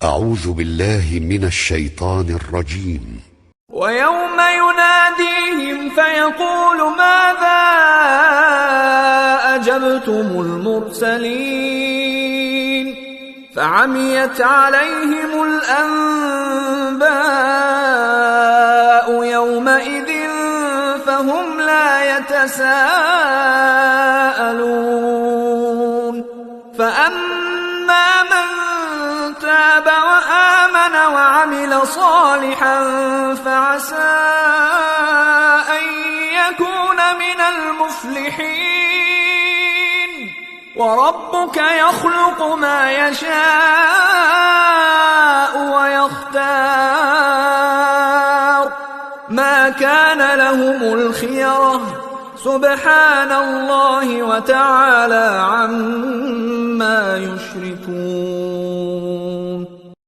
أعوذ بالله من الشيطان الرجيم. ويوم يناديهم فيقول ماذا أجبتم المرسلين فعميت عليهم الأنباء يومئذ فهم لا يتساءلون فأما من تاب وآمن وعمل صالحا فعسى أن يكون من المفلحين وربك يخلق ما يشاء ويختار ما كان لهم الخيرة سبحان الله وتعالى عما يشركون.